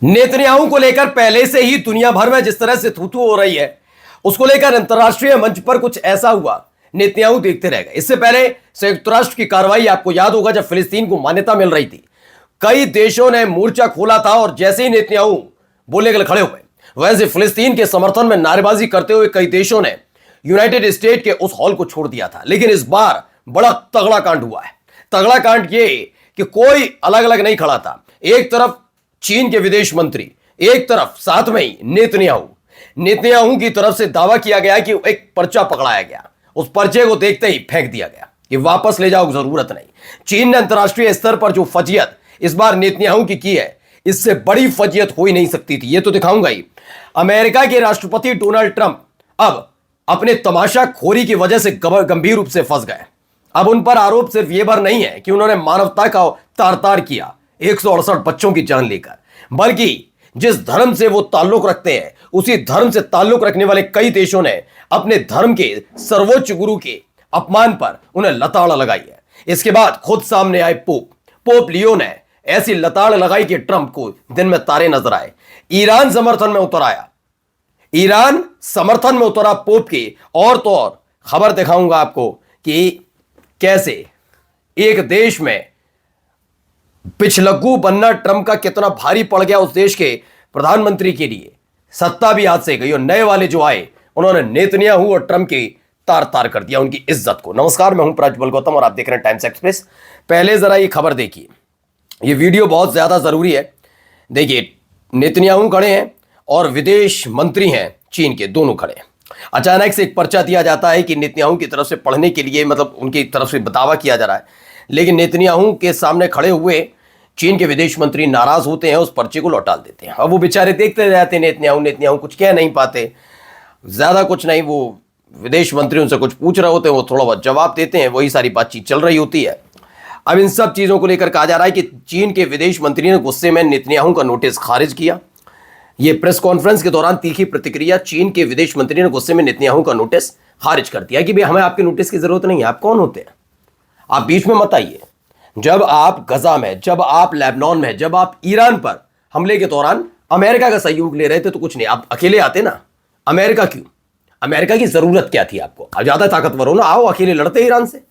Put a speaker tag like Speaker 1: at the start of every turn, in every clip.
Speaker 1: Netanyahu को लेकर पहले से ही दुनिया भर में जिस तरह से थू-थू हो रही है, उसको लेकर अंतर्राष्ट्रीय मंच पर कुछ ऐसा हुआ, नेतन्याहू देखते रह गए। इससे पहले संयुक्त राष्ट्र की कार्रवाई आपको याद होगा, जब फिलिस्तीन को मान्यता मिल रही थी, कई देशों ने मोर्चा खोला था और जैसे ही नेतन्याहू बोलने के लिए खड़े हुए, वैसे फिलिस्तीन के समर्थन में नारेबाजी करते हुए कई देशों ने यूनाइटेड स्टेट के उस हॉल को छोड़ दिया था। लेकिन इस बार बड़ा तगड़ा कांड हुआ है। तगड़ा कांड ये कि कोई अलग अलग नहीं खड़ा था। एक तरफ चीन के विदेश मंत्री, एक तरफ साथ में ही नेतन्याहू की तरफ से दावा किया गया कि एक पर्चा पकड़ाया गया, उस पर्चे को देखते ही फेंक दिया गया कि वापस ले जाओ, जरूरत नहीं। चीन ने अंतर्राष्ट्रीय स्तर पर जो फजियत इस बार नेतन्याहू की है, इससे बड़ी फजियत हो ही नहीं सकती थी। ये तो दिखाऊंगा ही। अमेरिका के राष्ट्रपति डोनाल्ड ट्रंप अब अपने तमाशाखोरी की वजह से गंभीर रूप से फंस गए। अब उन पर आरोप सिर्फ ये भर नहीं है कि उन्होंने मानवता का तार तार किया 168 बच्चों की जान लेकर, बल्कि जिस धर्म से वो ताल्लुक रखते हैं, उसी धर्म से ताल्लुक रखने वाले कई देशों ने अपने धर्म के सर्वोच्च गुरु के अपमान पर उन्हें लताड़ लगाई है। इसके बाद खुद सामने आए पोप लियो ने ऐसी लताड़ लगाई कि ट्रंप को दिन में तारे नजर आए। ईरान समर्थन में उतरा पोप की। और तो और खबर दिखाऊंगा आपको कि कैसे एक देश में पिछलग्गू बनना ट्रंप का कितना भारी पड़ गया उस देश के प्रधानमंत्री के लिए। सत्ता भी हाथ से गई और नए वाले जो आए, उन्होंने नेतन्याहू और ट्रंप की तार तार कर दिया, उनकी इज्जत को। नमस्कार, मैं हूं प्रज्वल गौतम और आप देख रहे हैं टाइम्स एक्सप्रेस। पहले जरा ये खबर देखिए, ये वीडियो बहुत ज्यादा जरूरी है। देखिए, नेतन्याहू खड़े हैं और विदेश मंत्री हैं चीन के, दोनों खड़े हैं। अचानक से एक पर्चा दिया जाता है कि नेतन्याहू की तरफ से पढ़ने के लिए, मतलब उनकी तरफ से दावा किया जा रहा है। लेकिन नेतन्याहू के सामने खड़े हुए चीन के विदेश मंत्री नाराज होते हैं, उस पर्चे को लौटा देते हैं। अब वो बेचारे देखते रहते हैं, नेतन्याहू कुछ कह नहीं पाते, ज्यादा कुछ नहीं। वो विदेश मंत्री उनसे कुछ पूछ रहे होते हैं, वो थोड़ा बहुत जवाब देते हैं, वही सारी बातचीत चल रही होती है। अब इन सब चीजों को लेकर कहा जा रहा है कि चीन के विदेश मंत्री ने गुस्से में नेतन्याहू का नोटिस खारिज किया। ये प्रेस कॉन्फ्रेंस के दौरान तीखी प्रतिक्रिया, चीन के विदेश मंत्री ने गुस्से में नेतन्याहू का नोटिस खारिज कर दिया कि भाई हमें आपके नोटिस की जरूरत नहीं है, आप कौन होते हैं, आप बीच में मत आइए। जब आप गजा में, जब आप लेबनान में, जब आप ईरान पर हमले के दौरान अमेरिका का सहयोग ले रहे थे तो कुछ नहीं, आप अकेले आते ना। अमेरिका क्यों? अमेरिका की जरूरत क्या थी आपको? आप ज्यादा ताकतवर हो ना, आओ अकेले लड़ते ईरान से,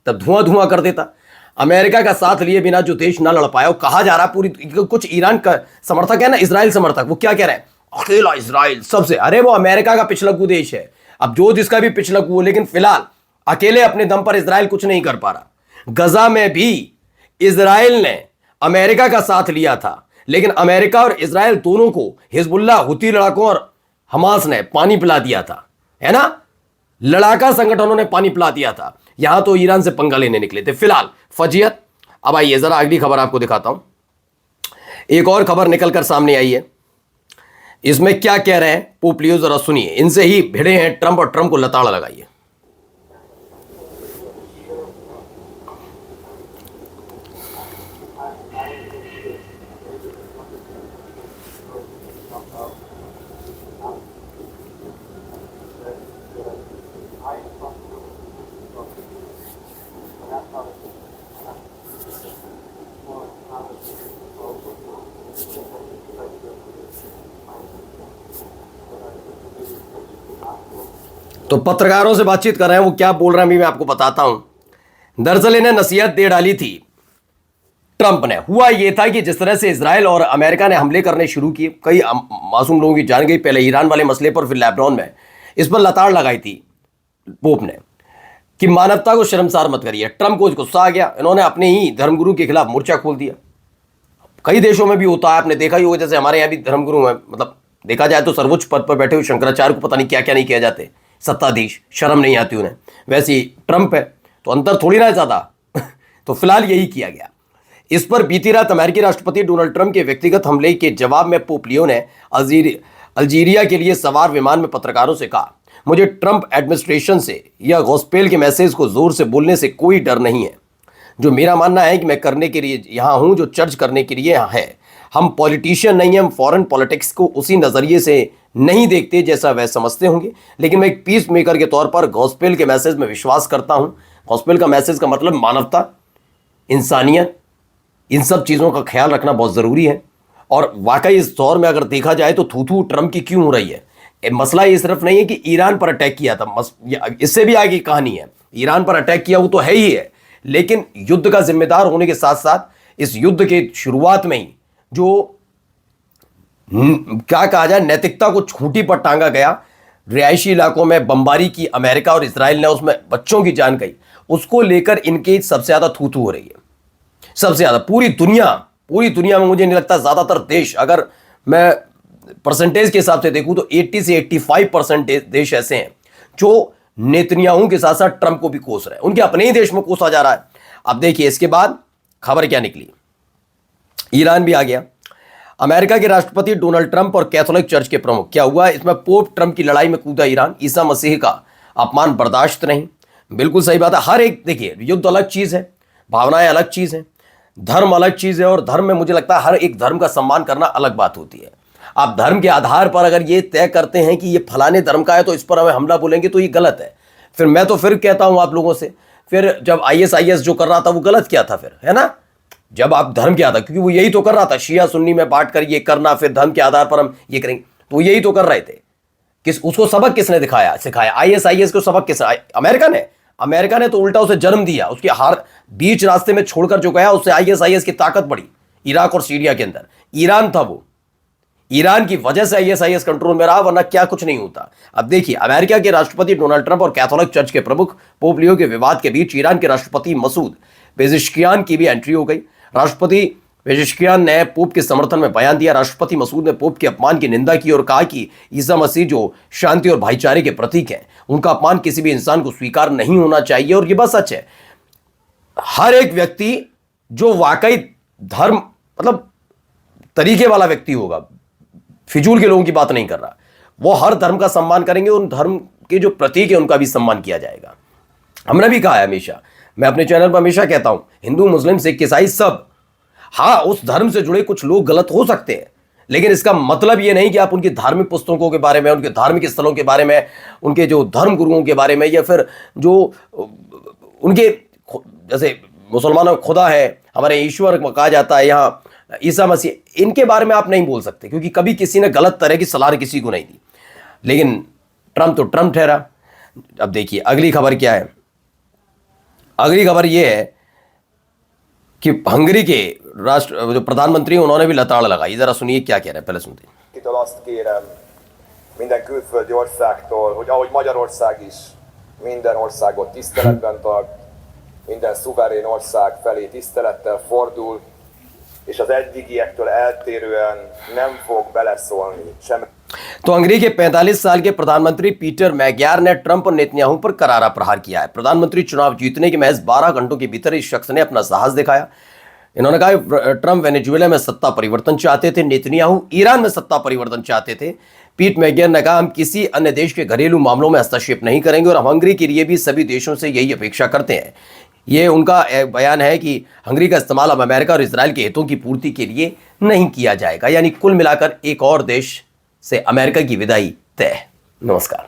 Speaker 1: तब धुआं कर देता। अमेरिका का साथ लिए बिना जो देश ना लड़ पाया, कहा जा रहा पूरी, कुछ ईरान का समर्थक है ना, इजराइल समर्थक, वो क्या कह रहे हैं, अकेला इजराइल सबसे। अरे वो अमेरिका का पिछलग्गू देश है, अब जो जिसका भी पिछलग्गू, लेकिन फिलहाल अकेले अपने दम पर इजराइल कुछ नहीं कर पा रहा। गजा में भी इजराइल ने अमेरिका का साथ लिया था, लेकिन अमेरिका और इजराइल दोनों को हिजबुल्लाह, हुती लड़ाकों और हमास ने पानी पिला दिया था, है ना। लड़ाका संगठनों ने पानी पिला दिया था। यहां तो ईरान से पंगा लेने निकले थे। फिलहाल फजियत। अब आइए जरा अगली खबर आपको दिखाता हूं। एक और खबर निकलकर सामने आई है, इसमें क्या कह रहे हैं पोप लियो, जरा सुनिए। इनसे ही भिड़े हैं ट्रंप और ट्रंप को लताड़ लगाइए। तो पत्रकारों से बातचीत कर रहे हैं, वो क्या बोल रहे हैं अभी मैं आपको बताता हूं। दरअसल इन्हें नसीहत दे डाली थी ट्रंप ने। हुआ यह था कि जिस तरह से इजराइल और अमेरिका ने हमले करने शुरू किए, कई मासूम लोगों की जान गई, पहले ईरान वाले मसले पर, फिर लेबनान में, इस पर लताड़ लगाई थी पोप ने कि मानवता को शर्मसार मत करिए। ट्रंप को गुस्सा आ गया, इन्होंने अपने ही धर्मगुरु के खिलाफ मोर्चा खोल दिया। कई देशों में भी होता है, आपने देखा ही होगा, जैसे हमारे यहाँ भी धर्मगुरु है, मतलब देखा जाए तो सर्वोच्च पद पर बैठे हुए शंकराचार्य को पता नहीं क्या क्या नहीं किया जाते, सत्ताधीश, शर्म नहीं आती उन्हें। वैसे ही ट्रंप है तो अंतर थोड़ी ना है ज्यादा। तो फिलहाल यही किया गया। इस पर बीती रात अमेरिकी राष्ट्रपति डोनाल्ड ट्रंप के व्यक्तिगत हमले के जवाब में पोप लियो ने अल्जीरिया के लिए सवार विमान में पत्रकारों से कहा, मुझे ट्रंप एडमिनिस्ट्रेशन से या गॉस्पेल के मैसेज को जोर से बोलने से कोई डर नहीं है। जो मेरा मानना है कि मैं करने के लिए यहाँ हूँ, जो चर्च करने के लिए यहाँ है। हम पॉलिटिशियन नहीं हैं, हम फॉरेन पॉलिटिक्स को उसी नज़रिए से नहीं देखते जैसा वह समझते होंगे, लेकिन मैं एक पीस मेकर के तौर पर गॉस्पेल के मैसेज में विश्वास करता हूँ। गॉस्पेल का मैसेज का मतलब मानवता, इंसानियत, इन सब चीज़ों का ख्याल रखना बहुत ज़रूरी है। और वाकई इस दौर में अगर देखा जाए तो थू थू ट्रंप की क्यों हो रही है। मसला ये सिर्फ नहीं है कि ईरान पर अटैक किया था, इससे भी आगे कहानी है। ईरान पर अटैक किया वो तो है ही है, लेकिन युद्ध का जिम्मेदार होने के साथ साथ इस युद्ध के शुरुआत में ही जो क्या कहा जाए नैतिकता को खूंटी पर टांगा गया, रिहायशी इलाकों में बमबारी की अमेरिका और इजराइल ने, उसमें बच्चों की जान गई, उसको लेकर इनकी सबसे ज्यादा थू थू हो रही है। सबसे ज्यादा पूरी दुनिया में मुझे नहीं लगता ज्यादातर देश, अगर मैं परसेंटेज के हिसाब से देखूं तो 80 से 85% देश ऐसे हैं जो नेतन्याहू के साथ साथ ट्रंप को भी कोस रहे हैं, उनके अपने ही देश में कोसा जा रहा है। अब देखिए इसके बाद खबर क्या निकली, ईरान भी आ गया। अमेरिका के राष्ट्रपति डोनाल्ड ट्रंप और कैथोलिक चर्च के प्रमुख, क्या हुआ इसमें, पोप ट्रंप की लड़ाई में कूदा ईरान, ईसा मसीह का अपमान बर्दाश्त नहीं। बिल्कुल सही बात है। हर एक, देखिए युद्ध अलग चीज है, भावनाएं अलग चीज है, धर्म अलग चीज है, और धर्म में मुझे लगता है हर एक धर्म का सम्मान करना अलग बात होती है। आप धर्म के आधार पर अगर ये तय करते हैं कि ये फलाने धर्म का है तो इस पर हमें हमला बोलेंगे तो ये गलत है। फिर मैं तो फिर कहता हूं आप लोगों से, फिर जब ISIS जो कर रहा था वो गलत क्या था फिर, है ना? जब आप धर्म के आधार, क्योंकि वो यही तो कर रहा था, शिया सुन्नी में बांट कर ये करना, फिर धर्म के आधार पर हम ये करेंगे, तो यही तो कर रहे थे। उसको सबक किसने सिखाया? ISIS को सबक किसने? अमेरिका ने तो उल्टा उसे जन्म दिया, उसके हार बीच रास्ते में छोड़कर जो गया उससे ISIS की ताकत बढ़ी। इराक और सीरिया के अंदर ईरान था, वो ईरान की वजह से ISIS कंट्रोल में रहा, वरना क्या कुछ नहीं होता। अब देखिए अमेरिका के राष्ट्रपति डोनाल्ड ट्रंप और कैथोलिक चर्च के प्रमुख पोप लियो के विवाद के बीच ईरान के राष्ट्रपति मसूद पेजेश्कियान की भी एंट्री हो गई। राष्ट्रपति पेजेश्कियान ने पोप के समर्थन में बयान दिया। राष्ट्रपति मसूद ने पोप के अपमान की निंदा की और कहा कि ईसा मसीह जो शांति और भाईचारे के प्रतीक हैं, उनका अपमान किसी भी इंसान को स्वीकार नहीं होना चाहिए। और ये बात सच है, हर एक व्यक्ति जो वाकई धर्म मतलब तरीके वाला व्यक्ति होगा, फिजूल के लोगों की बात नहीं कर रहा, वो हर धर्म का सम्मान करेंगे, उन धर्म के जो प्रतीक है उनका भी सम्मान किया जाएगा। हमने भी कहा है हमेशा, मैं अपने चैनल पर हमेशा कहता हूं, हिंदू मुस्लिम सिख ईसाई सब, हाँ उस धर्म से जुड़े कुछ लोग गलत हो सकते हैं, लेकिन इसका मतलब ये नहीं कि आप उनकी धार्मिक पुस्तकों के बारे में, उनके धार्मिक स्थलों के बारे में, उनके जो धर्म गुरुओं के बारे में, या फिर जो उनके, जैसे मुसलमानों में खुदा है, हमारे ईश्वर कहा जाता है, यहाँ ईसा मसीह, इनके बारे में आप नहीं बोल सकते, क्योंकि कभी किसी ने गलत तरह की सलाह किसी को नहीं दी। लेकिन ट्रंप तो ट्रंप ठहरा। अब देखिए अगली खबर क्या है। अगली खबर यह है कि हंगरी के जो प्रधानमंत्री उन्होंने भी लताड़ लगाई। जरा सुनिए क्या कह रहे हैं, पहले सुनते हैं।
Speaker 2: Azt kérem minden külföldi országtól, hogy ahogy Magyarország is minden országot tiszteletben tart, minden szuverén ország felé tisztelettel fordul, és az eddigiektől eltérően nem fog beleszólni sem.
Speaker 1: तो हंगरी के 45 साल के प्रधानमंत्री पीटर मैग्यार ने ट्रंप और Netanyahu पर करारा प्रहार किया है। प्रधानमंत्री चुनाव जीतने के महज 12 घंटों के भीतर इस शख्स ने अपना साहस दिखाया। इन्होंने कहा ट्रंप वेनेजुएला में सत्ता परिवर्तन चाहते थे, नेतन्याहू ईरान में सत्ता परिवर्तन चाहते थे। पीट मैग्यार ने कहा हम किसी अन्य देश के घरेलू मामलों में हस्तक्षेप नहीं करेंगे और हम हंगरी के लिए भी सभी देशों से यही अपेक्षा करते हैं। ये उनका बयान है कि हंगरी का इस्तेमाल अब अमेरिका और इजराइल के हितों की पूर्ति के लिए नहीं किया जाएगा। यानी कुल मिलाकर एक और देश से अमेरिका की विदाई तय। नमस्कार।